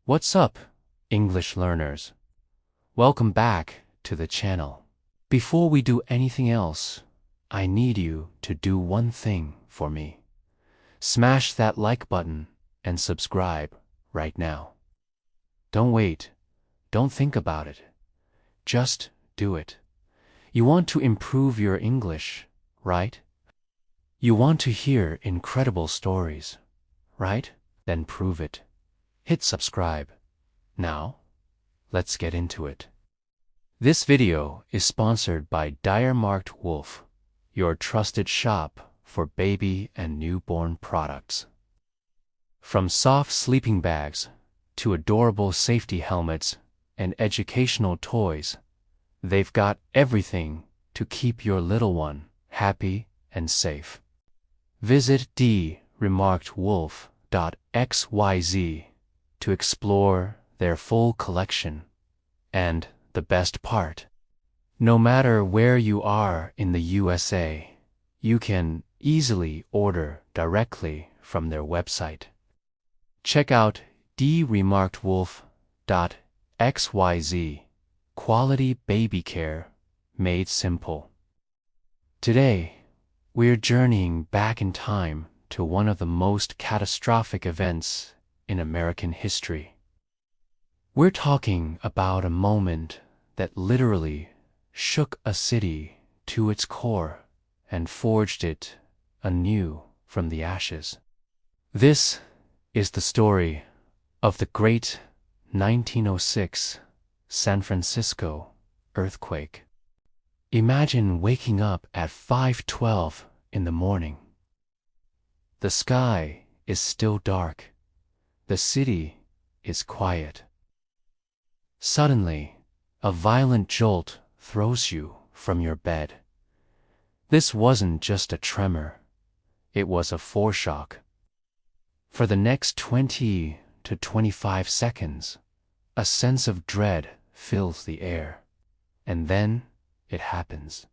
What's up, English learners? Welcome back to the channel. Before we do anything else, I need you to do one thing for me. Smash that like button and subscribe right now. Don't wait. Don't think about it. Just do it. You want to improve your English, right? You want to hear incredible stories, right? Then prove it. Hit subscribe. Now, let's get into it. This video is sponsored by DireMarked Wolf, your trusted shop for baby and newborn products. From soft sleeping bags to adorable safety helmets and educational toys, they've got everything to keep your little one happy and safe. Visit DireMarkedWolf.xyz to explore their full collection. And the best part, no matter where you are in the USA, you can easily order directly from their website. Check out DireMarkedWolf.xyz, quality baby care made simple. Today, we're journeying back in time to one of the most catastrophic events in American history. We're talking about a moment that literally shook a city to its core and forged it anew from the ashes. This is the story of the great 1906 San Francisco earthquake. Imagine waking up at 5:12 in the morning. The sky is still dark. The city is quiet. Suddenly, a violent jolt throws you from your bed. This wasn't just a tremor. It was a foreshock. For the next 20 to 25 seconds, a sense of dread fills the air. And then it happens.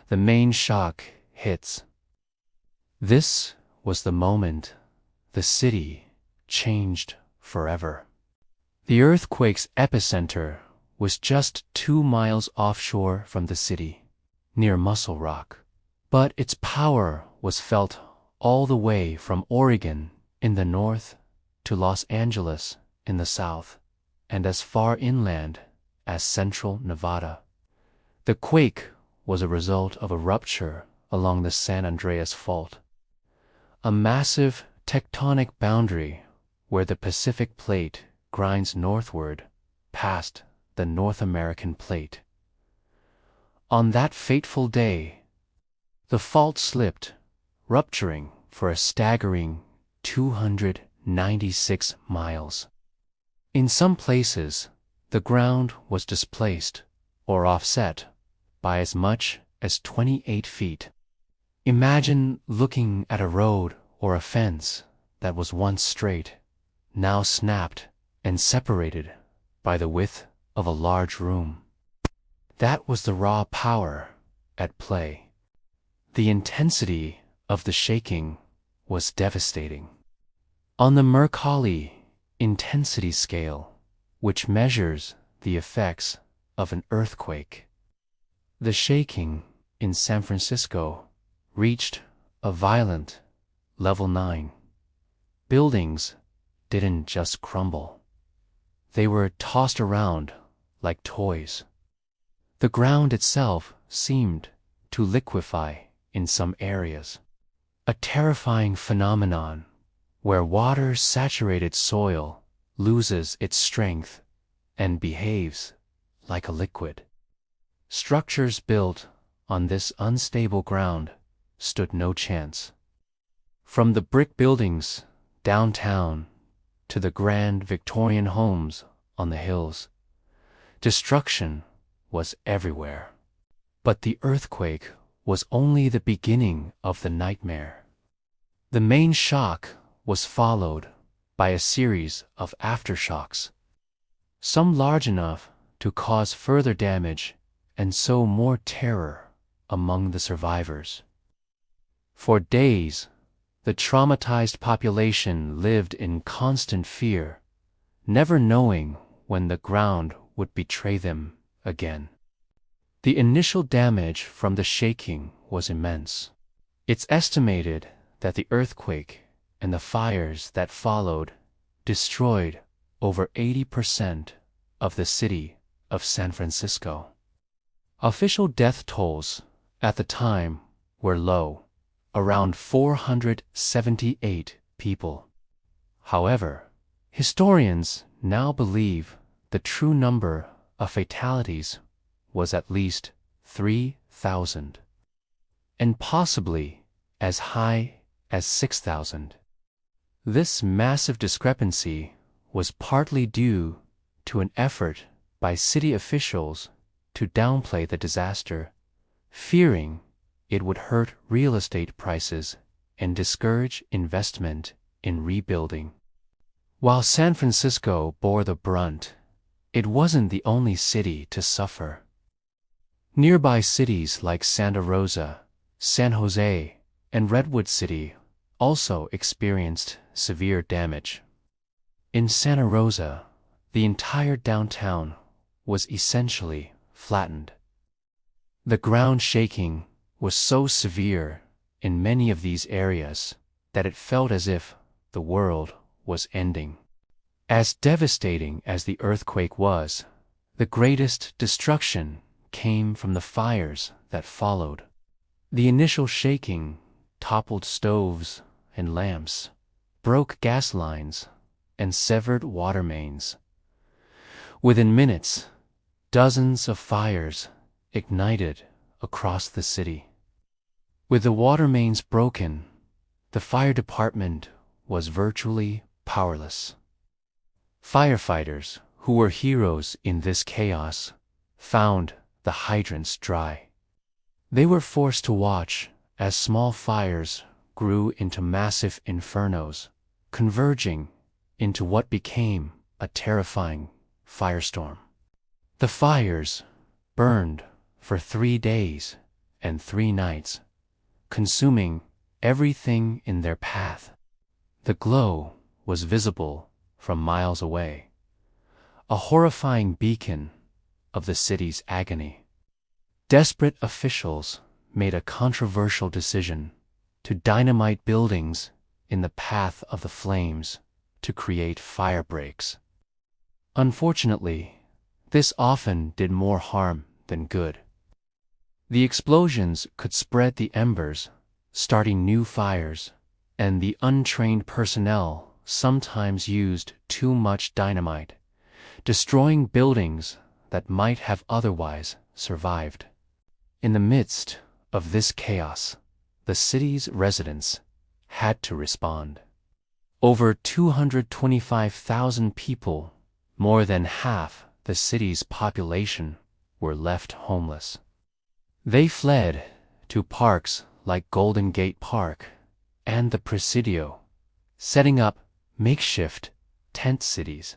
The main shock hits. This was the moment the city changed forever. The earthquake's epicenter was just 2 miles offshore from the city, near Mussel Rock. But its power was felt all the way from Oregon in the north to Los Angeles in the south, and as far inland as central Nevada. The quake was a result of a rupture along the San Andreas Fault, a massive tectonic boundary where the Pacific Plate grinds northward past the North American Plate. On that fateful day, the fault slipped, rupturing for a staggering 296 miles. In some places, the ground was displaced or offset by as much as 28 feet. Imagine looking at a road or a fence that was once straight, now snapped and separated by the width of a large room. That was the raw power at play. The intensity of the shaking was devastating. On the Mercalli intensity scale, which measures the effects of an earthquake, the shaking in San Francisco reached a violent level 9. Buildings didn't just crumble. They were tossed around like toys. The ground itself seemed to liquefy in some areas, a terrifying phenomenon where water-saturated soil loses its strength and behaves like a liquid. Structures built on this unstable ground stood no chance. From the brick buildings downtown to the grand Victorian homes on the hills, destruction was everywhere. But the earthquake was only the beginning of the nightmare. The main shock was followed by a series of aftershocks, some large enough to cause further damage and sow more terror among the survivors. For days, the traumatized population lived in constant fear, never knowing when the ground would betray them again. The initial damage from the shaking was immense. It's estimated that the earthquake and the fires that followed destroyed over 80% of the city of San Francisco. Official death tolls at the time were low, around 478 people. However, historians now believe the true number of fatalities was at least 3,000, and possibly as high as 6,000. This massive discrepancy was partly due to an effort by city officials to downplay the disaster, fearing it would hurt real estate prices and discourage investment in rebuilding. While San Francisco bore the brunt, it wasn't the only city to suffer. Nearby cities like Santa Rosa, San Jose, and Redwood City also experienced severe damage. In Santa Rosa, the entire downtown was essentially flattened. The ground shaking was so severe in many of these areas that it felt as if the world was ending. As devastating as the earthquake was, the greatest destruction came from the fires that followed. The initial shaking toppled stoves and lamps, broke gas lines, and severed water mains. Within minutes, dozens of fires ignited across the city. With the water mains broken, the fire department was virtually powerless. Firefighters, who were heroes in this chaos, found the hydrants dry. They were forced to watch as small fires grew into massive infernos, converging into what became a terrifying firestorm. The fires burned for 3 days and 3 nights, consuming everything in their path. The glow was visible from miles away, a horrifying beacon of the city's agony. Desperate officials made a controversial decision to dynamite buildings in the path of the flames to create fire breaks. Unfortunately, this often did more harm than good. The explosions could spread the embers, starting new fires, and the untrained personnel sometimes used too much dynamite, destroying buildings that might have otherwise survived. In the midst of this chaos, the city's residents had to respond. Over 225,000 people, more than half the city's population, were left homeless. They fled to parks like Golden Gate Park and the Presidio, setting up makeshift tent cities.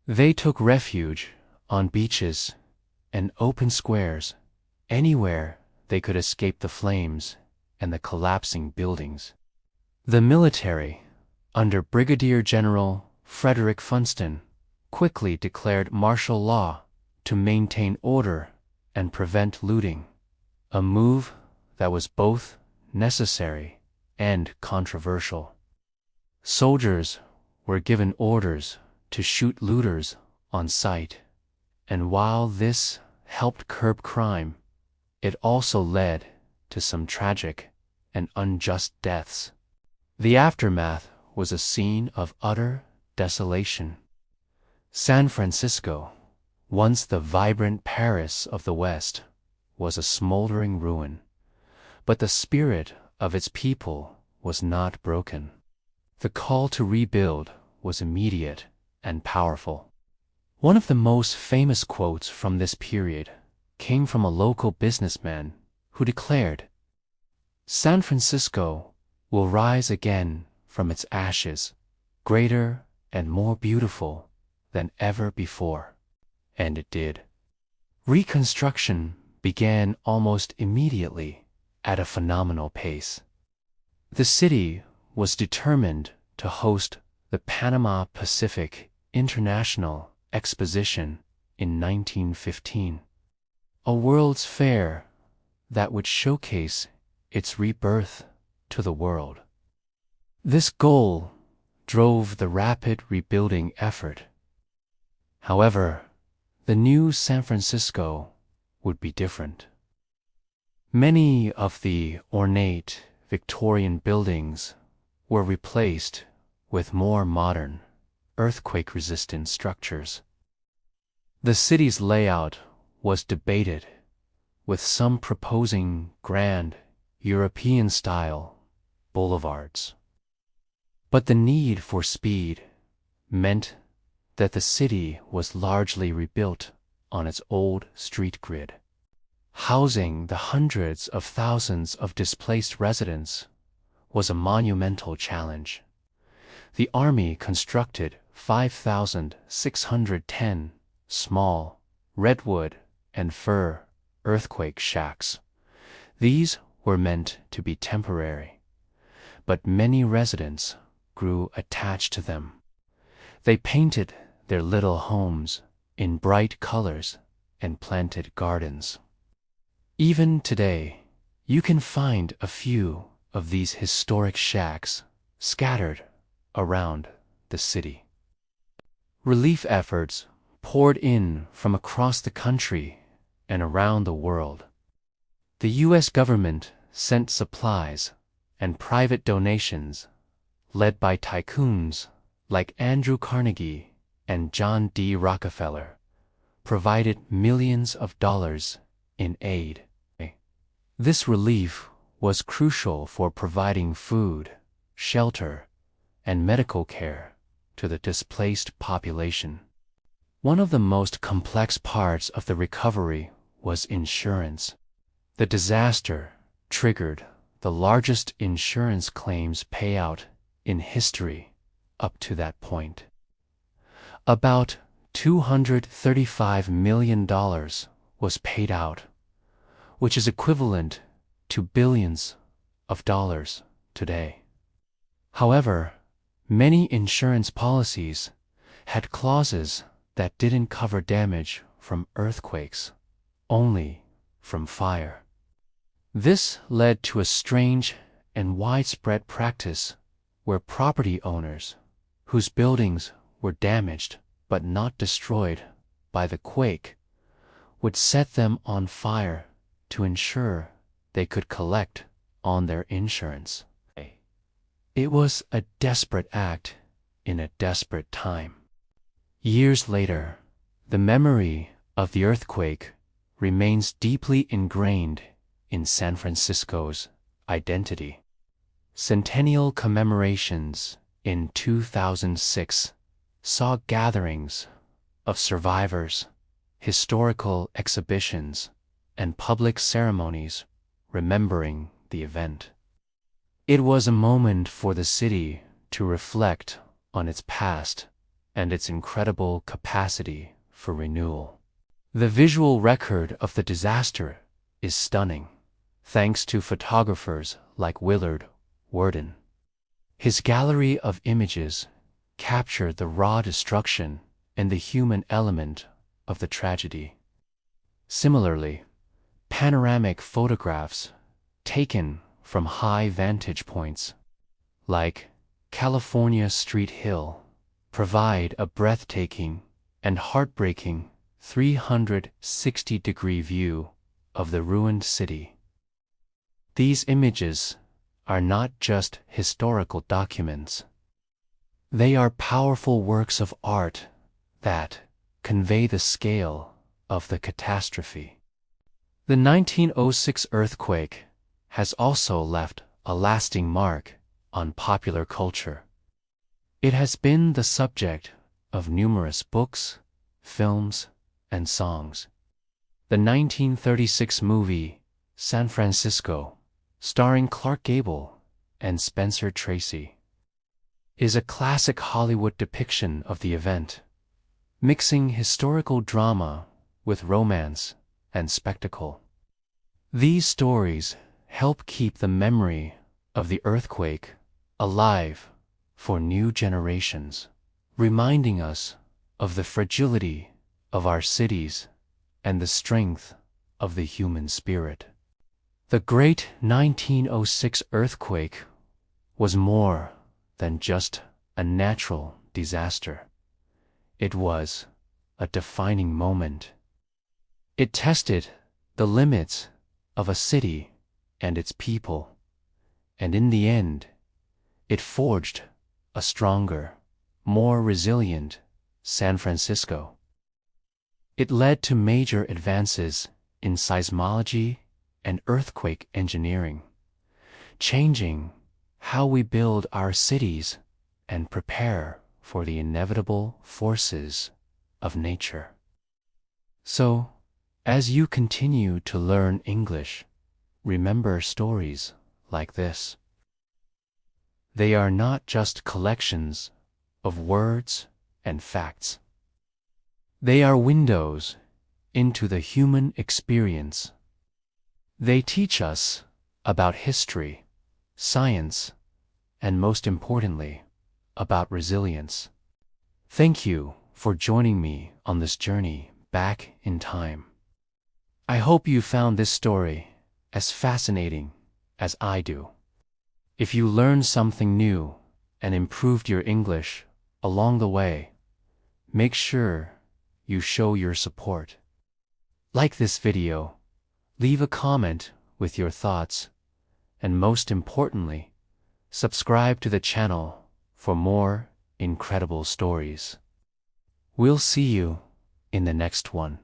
They took refuge on beaches and open squares, anywhere they could escape the flames and the collapsing buildings. The military, under Brigadier General Frederick Funston, quickly declared martial law to maintain order and prevent looting, a move that was both necessary and controversial. Soldiers were given orders to shoot looters on sight, and while this helped curb crime, it also led to some tragic and unjust deaths. The aftermath was a scene of utter desolation. San Francisco, once the vibrant Paris of the West, was a smoldering ruin, but the spirit of its people was not broken. The call to rebuild was immediate and powerful. One of the most famous quotes from this period came from a local businessman who declared, "San Francisco will rise again from its ashes, greater and more beautiful than ever before." And it did. Reconstruction began almost immediately at a phenomenal pace. The city was determined to host the Panama Pacific International Exposition in 1915, a World's Fair that would showcase its rebirth to the world. This goal drove the rapid rebuilding effort. However, the new San Francisco would be different. Many of the ornate Victorian buildings were replaced with more modern, earthquake-resistant structures. The city's layout was debated, with some proposing grand, European-style boulevards. But the need for speed meant that the city was largely rebuilt on its old street grid. Housing the hundreds of thousands of displaced residents was a monumental challenge. The Army constructed 5,610 small redwood and fir earthquake shacks. These were meant to be temporary, but many residents grew attached to them. They painted their little homes in bright colors and planted gardens. Even today, you can find a few of these historic shacks scattered around the city. Relief efforts poured in from across the country and around the world. The U.S. government sent supplies, and private donations, led by tycoons like Andrew Carnegie and John D. Rockefeller, provided millions of dollars in aid. This relief was crucial for providing food, shelter, and medical care to the displaced population. One of the most complex parts of the recovery was insurance. The disaster triggered the largest insurance claims payout in history up to that point. About $235 million was paid out, which is equivalent to billions of dollars today. However, many insurance policies had clauses that didn't cover damage from earthquakes, only from fire. This led to a strange and widespread practice where property owners, whose buildings were damaged but not destroyed by the quake, would set them on fire to ensure they could collect on their insurance. It was a desperate act in a desperate time. Years later, the memory of the earthquake remains deeply ingrained in San Francisco's identity. Centennial commemorations in 2006 saw gatherings of survivors, historical exhibitions, and public ceremonies remembering the event. It was a moment for the city to reflect on its past and its incredible capacity for renewal. The visual record of the disaster is stunning, thanks to photographers like Willard Worden. His gallery of images captured the raw destruction and the human element of the tragedy. Similarly, panoramic photographs taken from high vantage points, like California Street Hill, provide a breathtaking and heartbreaking 360-degree view of the ruined city. These images are not just historical documents. They are powerful works of art that convey the scale of the catastrophe. The 1906 earthquake has also left a lasting mark on popular culture. It has been the subject of numerous books, films, and songs. The 1936 movie San Francisco, starring Clark Gable and Spencer Tracy, is a classic Hollywood depiction of the event, mixing historical drama with romance and spectacle. These stories help keep the memory of the earthquake alive for new generations, reminding us of the fragility of our cities and the strength of the human spirit. The great 1906 earthquake was more than just a natural disaster. It was a defining moment. It tested the limits of a city and its people, and in the end, it forged a stronger, more resilient San Francisco. It led to major advances in seismology and earthquake engineering, changing how we build our cities and prepare for the inevitable forces of nature. So, as you continue to learn English, remember stories like this. They are not just collections of words and facts. They are windows into the human experience. They teach us about history, science, and most importantly, about resilience. Thank you for joining me on this journey back in time. I hope you found this story as fascinating as I do. If you learned something new and improved your English along the way, make sure you show your support. Like this video, leave a comment with your thoughts, and most importantly, subscribe to the channel for more incredible stories. We'll see you in the next one.